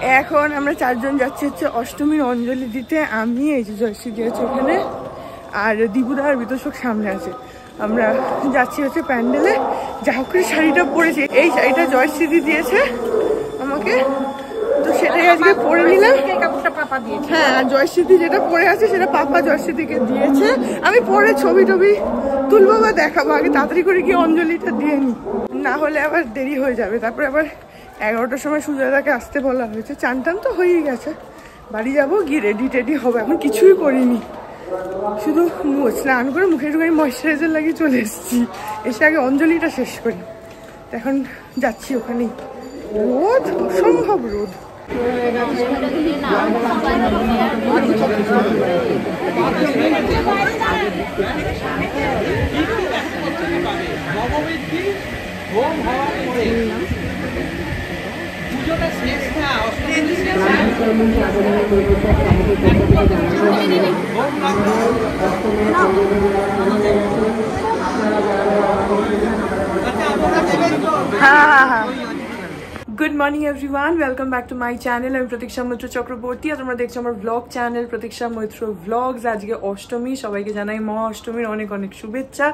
এখন আমরা চারজন যাচ্ছি হচ্ছে অষ্টমীর অঞ্জলি দিতে। আমি এই যে জয়শ্রী দিয়েছে ওখানে, আর দিবুদা আর বিতোষক সামনে আছে। আমরা যাচ্ছি হচ্ছে প্যান্ডেলে। যা হোক করে শাড়িটা পরেছি, এই শাড়িটা জয়শ্রী দিয়েছে আমাকে, তো সেটাই আজকে পরে নিলাম। হ্যাঁ, আর জয়শ্রী যেটা পরে আছে সেটা পাপা জয়শ্রীকে দিয়েছে। আমি পরে ছবি টবি তুলবো বা দেখাবো, আগে তাড়াতাড়ি করে গিয়ে অঞ্জলিটা দিয়ে নি, না হলে আবার দেরি হয়ে যাবে। তারপরে আবার 11টার সময় সুজয়দাকে আসতে বলা হয়েছে। চান টান তো হয়েই গেছে, বাড়ি যাবো, গিয়ে রেডি টেডি হবে। এখন কিছুই করিনি, শুধু স্নান করে মুখে টুখানি ময়শ্চারাইজার লাগিয়ে চলে এসেছি। এসে আগে অঞ্জলিটা শেষ করি। এখন যাচ্ছি ওখানেই। রোদ, অসম্ভব রোদ। Good morning everyone, welcome back to my channel. I'm Pratiksha Mitra Chakraborty আর তোমরা দেখছো আমার vlog channel Pratiksha Mitra Vlogs। আজকে অষ্টমী, সবাইকে জানাই মহা অষ্টমীর অনেক অনেক শুভেচ্ছা।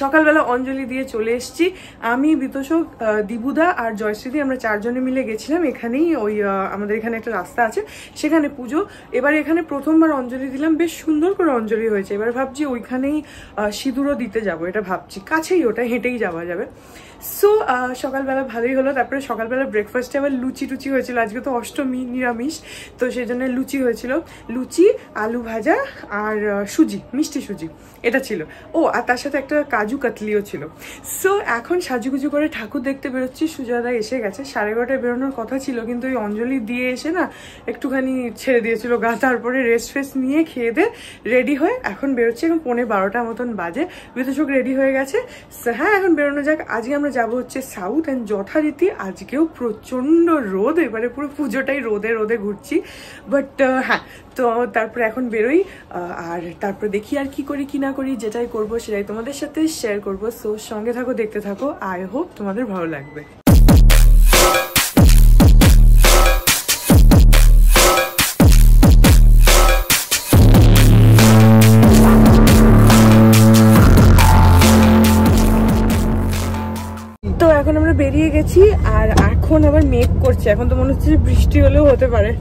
সকালবেলা অঞ্জলি দিয়ে চলে এসেছি। আমি বিতোষক, দিবুদা আর জয়শ্রী আমরা চারজনে মিলে গেছিলাম। এখানেই ওই আমাদের এখানে একটা রাস্তা আছে, সেখানে পুজো। এবার এখানে প্রথমবার অঞ্জলি দিলাম, বেশ সুন্দর করে অঞ্জলি হয়েছে। এবার ভাবছি ওইখানেই সিঁদুরও দিতে যাব, এটা ভাবছি। কাছেই ওটা, হেঁটেই যাওয়া যাবে। সো সকালবেলা ভালোই হলো। তারপরে সকালবেলা ব্রেকফাস্টে আবার লুচি টুচি হয়েছিল। আজকে তো অষ্টমী, নিরামিষ, তো সেই জন্য লুচি হয়েছিল। লুচি, আলু ভাজা আর সুজি, মিষ্টি সুজি, এটা ছিল। ও, আর তার সাথে একটা কাজু কাতলিও ছিল। সো এখন সাজুগুজু করে ঠাকুর দেখতে বেরোচ্ছি। সুজয়দা এসে গেছে। 11:30টায় বেরোনোর কথা ছিল, কিন্তু ওই অঞ্জলি দিয়ে এসে না একটুখানি ছেড়ে দিয়েছিল গা। তারপরে রেস্ট ফেস্ট নিয়ে খেয়ে দিয়ে রেডি হয়ে এখন বেরোচ্ছি। এখন 11:15 মতন বাজে। বিতোষক রেডি হয়ে গেছে। হ্যাঁ, এখন বেরোনো যাক। আজকে আমরা যাবো হচ্ছে সাউথ। অ্যান্ড যথারীতি আজকেও প্রচন্ড রোদ, এবারে পুরো পুজোটাই রোদে রোদে ঘুরছি। বাট হ্যাঁ, তো তারপরে এখন বেরোই, আর তারপরে দেখি আর কি করি কি না করি। যেটাই করবো সেটাই তোমাদের সাথে শেয়ার করবো। সো সঙ্গে থাকো, দেখতে থাকো। আই হোপ তোমাদের ভালো লাগবে। এখন আমরা বেরিয়ে গেছি, আর এখন আবার মেঘ করছে। এখন তো মনে হচ্ছে বৃষ্টি হলেও হতে পারে,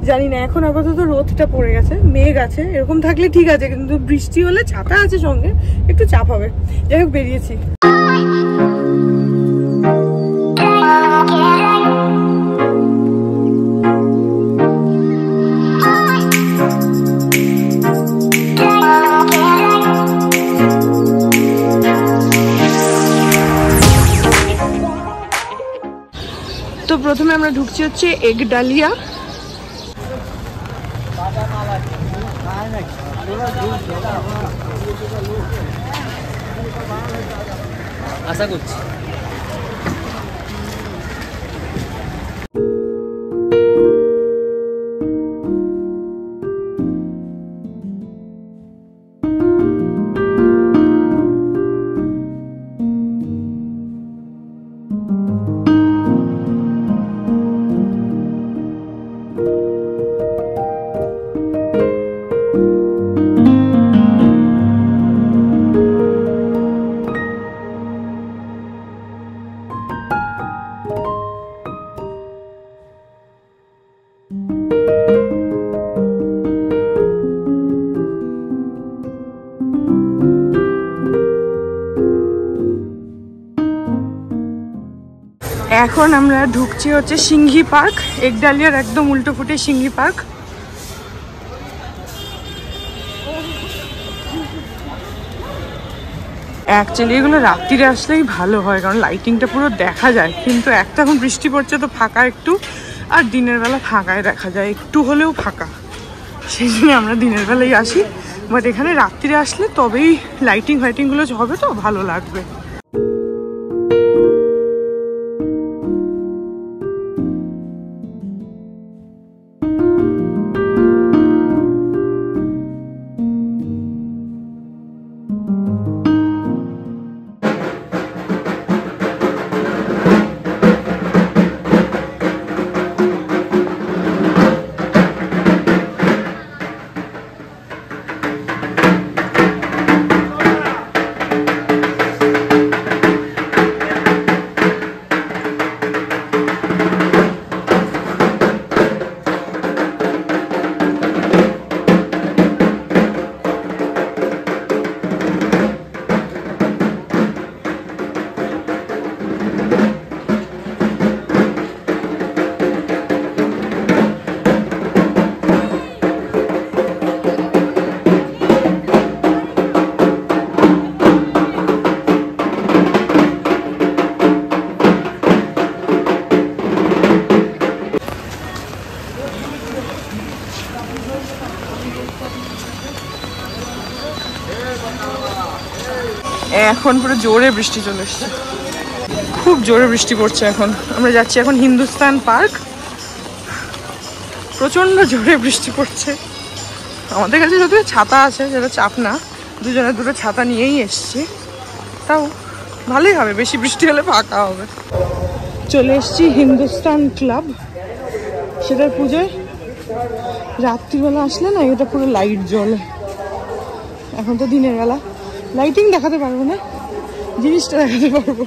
জানি না। এখন আপাতত রোদটা পড়ে গেছে, মেঘ আছে। এরকম থাকলে ঠিক আছে, কিন্তু বৃষ্টি হলে ছাতা আছে সঙ্গে, একটু চাপ হবে। যাই হোক, বেরিয়েছি। তো প্রথমে আমরা ঢুকছি হচ্ছে এগ ডালিয়া। আশা করছি এখন আমরা ঢুকছি হচ্ছে সিংহি পার্ক। একডালিয়ার একদম উল্টো ফুটে সিংহি পার্ক। অ্যাকচুয়ালি এগুলো রাত্রিরে আসলেই ভালো হয়, কারণ লাইটিংটা পুরো দেখা যায়। কিন্তু একটা এখন বৃষ্টি পড়ছে তো ফাঁকা একটু, আর দিনের বেলা ফাঁকায় দেখা যায়, একটু হলেও ফাঁকা। সেই জন্য আমরা দিনের বেলাই আসি। বাট এখানে রাত্রিরে আসলে তবেই লাইটিং ফাইটিংগুলো হবে, তো ভালো লাগবে। এখন পুরো জোরে বৃষ্টি চলে এসছে, খুব জোরে বৃষ্টি পড়ছে। এখন আমরা যাচ্ছি এখন হিন্দুস্তান পার্ক, প্রচন্ড জোরে বৃষ্টি পড়ছে। আমাদের কাছে যদিও ছাতা আছে, যেটা চাপ না, দুজনে দুটো ছাতা নিয়েই এসছি, তাও ভালোই হবে, বেশি বৃষ্টি হলে ফাঁকা হবে। চলে এসছি হিন্দুস্তান ক্লাব, সেটার পুজোয় রাত্রিবেলা আসলে না এটা পুরো লাইট জ্বলে। এখন তো দিনের বেলা লাইটিং দেখাতে পারবো না, জিনিসটা দেখাতে পারবো।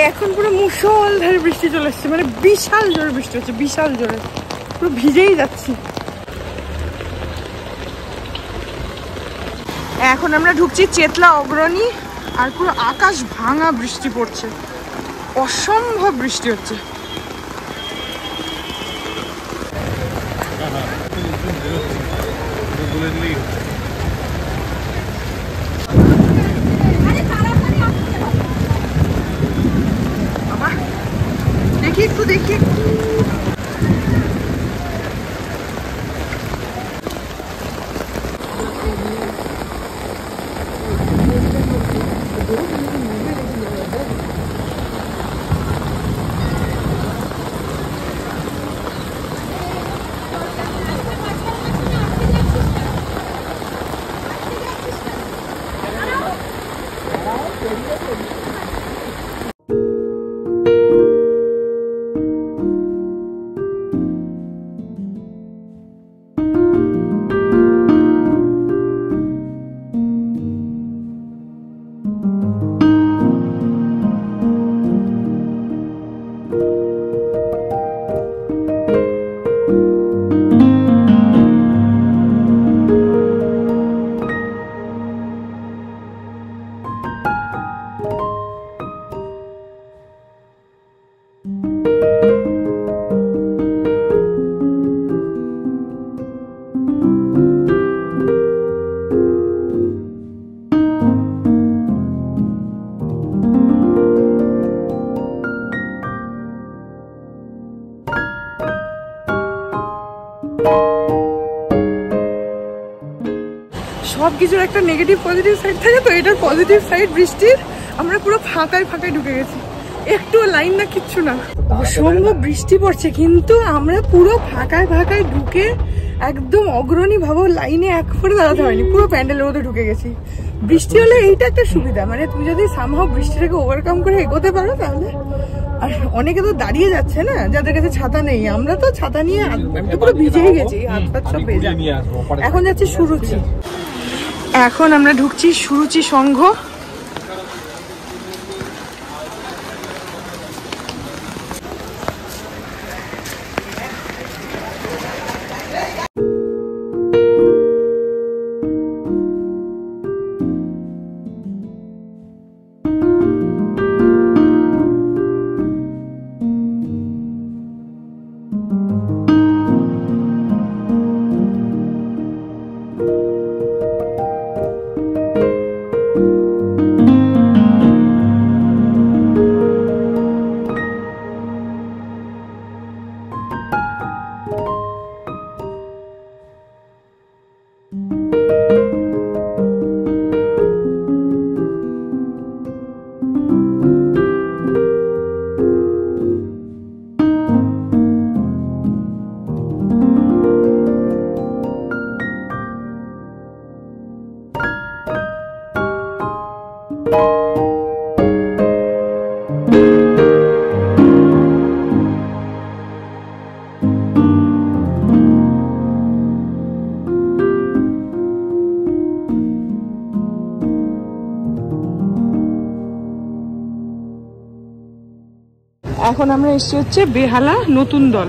এখন পুরো মুষলধারে বৃষ্টি চলে এসছে, মানে বিশাল জোরে বৃষ্টি হচ্ছে, বিশাল জোরে, পুরো ভিজেই যাচ্ছি। এখন আমরা ঢুকছি চেতলা অগ্রণী, আর পুরো আকাশ ভাঙা বৃষ্টি পড়ছে, অসম্ভব বৃষ্টি হচ্ছে। দেখি একটু, দেখি সবকিছুর একটা নেগেটিভ পজিটিভ সাইড থাকে, তো এটার পজিটিভ সাইড বৃষ্টির, আমরা পুরো ফাঁকায় ফাঁকায় ঢুকে গেছি, একটু লাইন না, কিচ্ছু না, অসম্ভব বৃষ্টি পড়ছে, কিন্তু আমরা পুরো ফাঁকায় ফাঁকায় ঢুকে একদম অগ্রণী ভাবো, লাইনে এক ফুটে দাঁড়াতে হয়নি, পুরো প্যান্ডেলের মধ্যে ঢুকে গেছি। বৃষ্টি হলে এইটা একটা সুবিধা, মানে তুমি যদি সামহাও বৃষ্টিটাকে ওভারকাম করে এগোতে পারো তাহলে। আর অনেকে তো দাঁড়িয়ে যাচ্ছে না, যাদের কাছে ছাতা নেই, আমরা তো ছাতা নিয়ে পুরো ভিজেই গেছি, হাত পাত সব ভেজা। এখন যাচ্ছি সুরুচি, এখন আমরা ঢুকছি সুরুচি সংঘ। এখন আমরা এসেছি হচ্ছে বেহালা নতুন দল।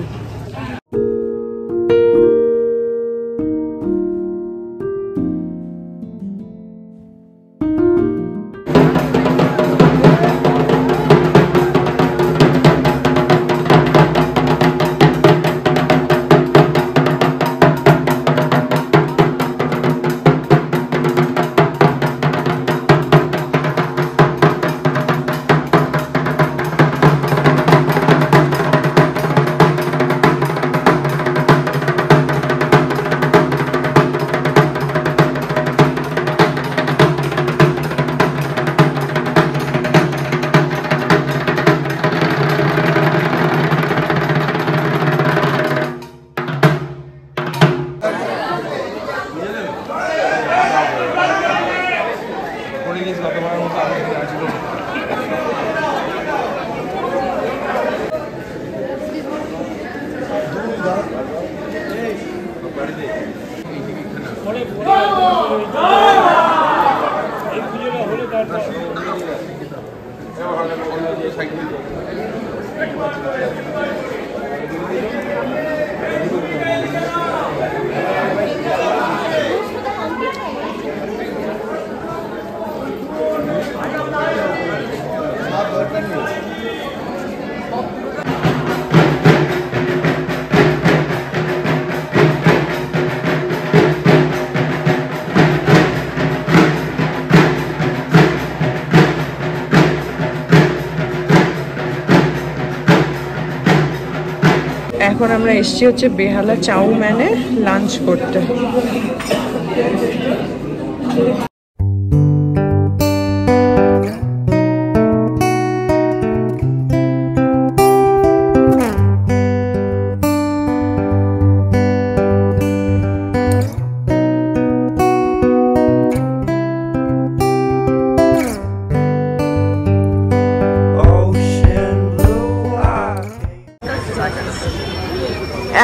এখন আমরা এসেছি হচ্ছে বেহালা চাউম্যানে লাঞ্চ করতে।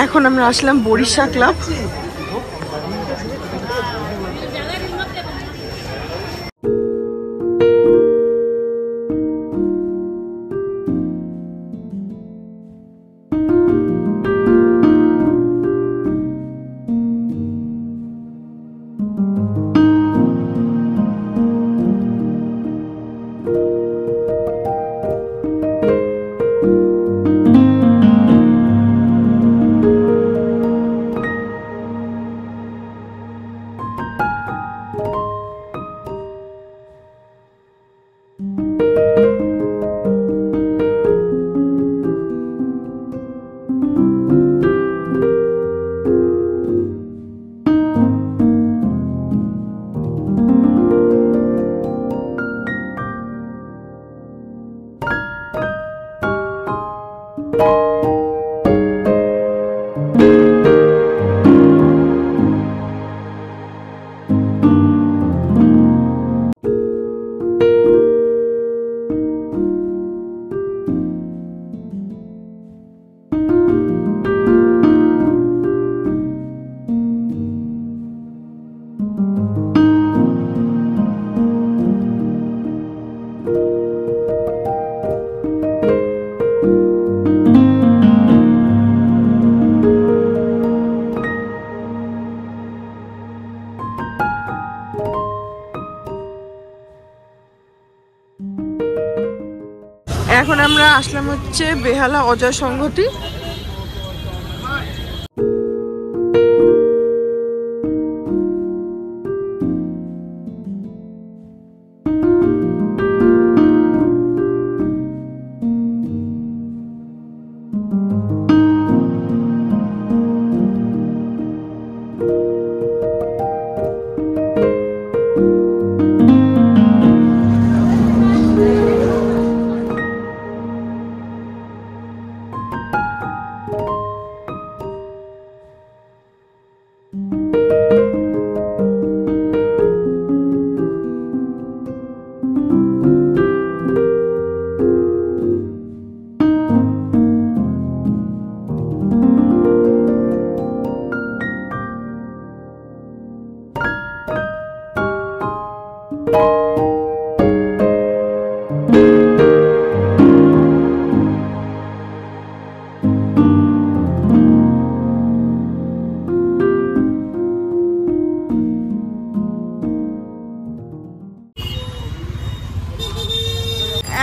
এখন আমরা আসলাম বরিশা ক্লাব। এখন আমরা আসলাম হচ্ছে বেহালা অজয় সংঘটি।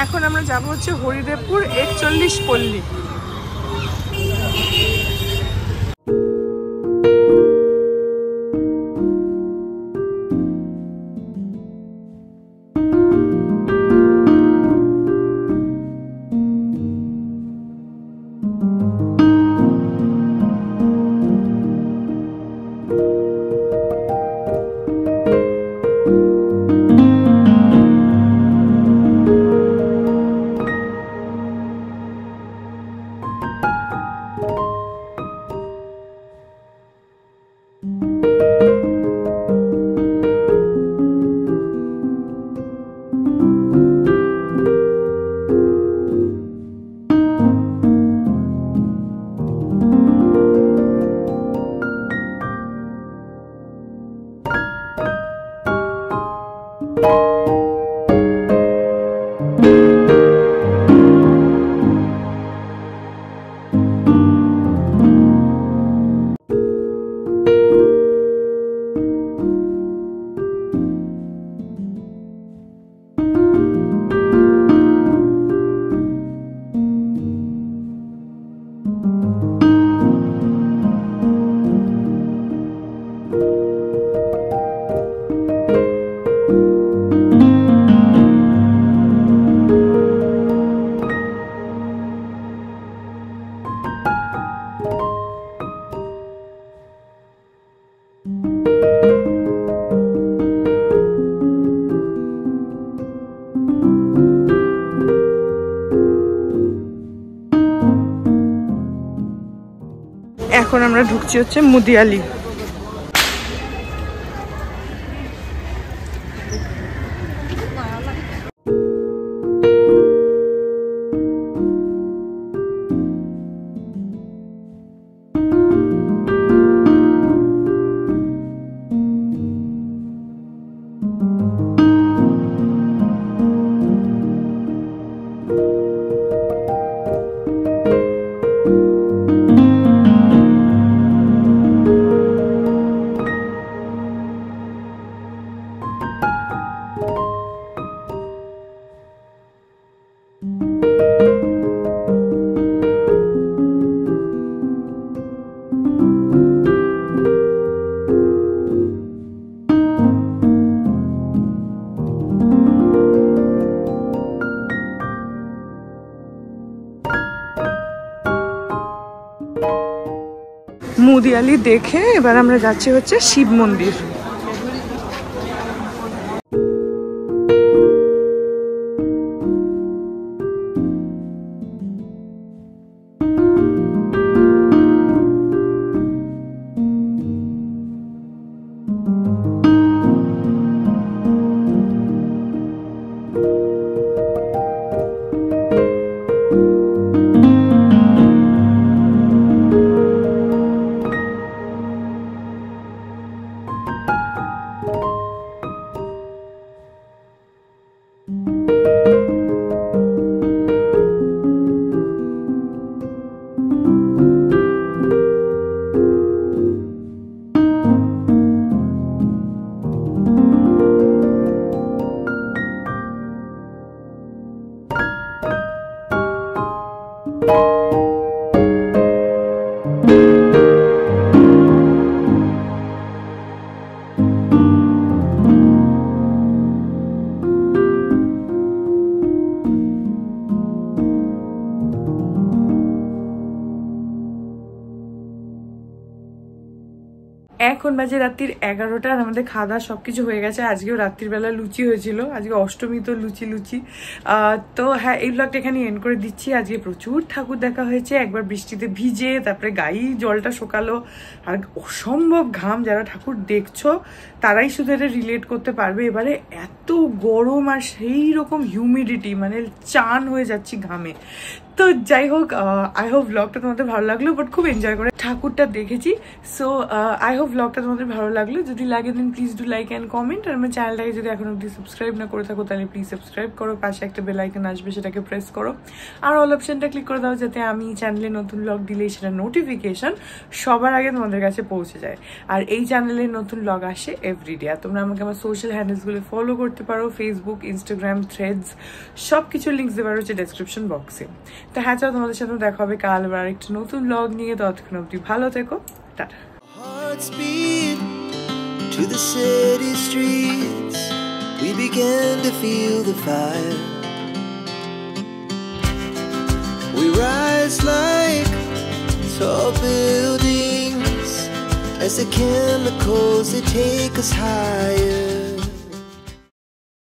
এখন আমরা যাবো হচ্ছে হরিদেবপুর 41 পল্লী। এখন আমরা ঢুকছি হচ্ছে মুদিয়ালি। মুদিয়ালি দেখে এবার আমরা যাচ্ছি হচ্ছে শিব মন্দির। এখন বাজে রাত্রির 11টা আর আমাদের খাওয়া দাওয়া সবকিছু হয়ে গেছে। আজকেও রাত্রির বেলা লুচি হয়েছিল, আজকে অষ্টমী তো লুচি। তো হ্যাঁ, এই ব্লগটা এখানে এন্ড করে দিচ্ছি। আজকে প্রচুর ঠাকুর দেখা হয়েছে, একবার বৃষ্টিতে ভিজে, তারপরে গায়ে জলটা শোকালো, আর অসম্ভব ঘাম। যারা ঠাকুর দেখছো তারাই শুধু এটা রিলেট করতে পারবে। এবারে এত গরম আর সেই রকম হিউমিডিটি, মানে চান হয়ে যাচ্ছি ঘামে। তো যাই হোক, আই হোপ ব্লগটা তোমাদের ভালো লাগলো, বাট খুব এনজয় করে ঠাকুরটা দেখেছি। সো আই হোপ ব্লগটা তোমাদের ভালো লাগলো। যদি লাগে then please do like and comment. আর আমার চ্যানেলটাকে যদি এখন অব্দি সাবস্ক্রাইব না করে থাকো তাহলে প্লিজ সাবস্ক্রাইব করো, পাশে একটা বেল আইকন আসবে সেটাকে প্রেস করো, আর অল অপশনটা ক্লিক করে দাও যাতে আমি চ্যানেলে নতুন ব্লগ দিলেই সেটা নোটিফিকেশন সবার আগে তোমাদের কাছে পৌঁছে যায়। আর এই চ্যানেলে নতুন ব্লগ আসে এভরিডে। আর তোমরা আমাকে আমার সোশ্যাল হ্যান্ডেলসগুলো ফলো করতে পারো, ফেসবুক, ইনস্টাগ্রাম, থ্রেডস, সব কিছু লিঙ্কস দেওয়া রয়েছে ডেসক্রিপশন বক্সে। তো হ্যাঁ, চাও তোমাদের সাথে দেখা হবে কাল আবার একটা নতুন ব্লগ নিয়ে। ততক্ষণ অবধি ভালো থেকো, tata. Hearts beat to the city streets. We began to feel the fire. We rise like tall buildings as the chemicals they take us higher.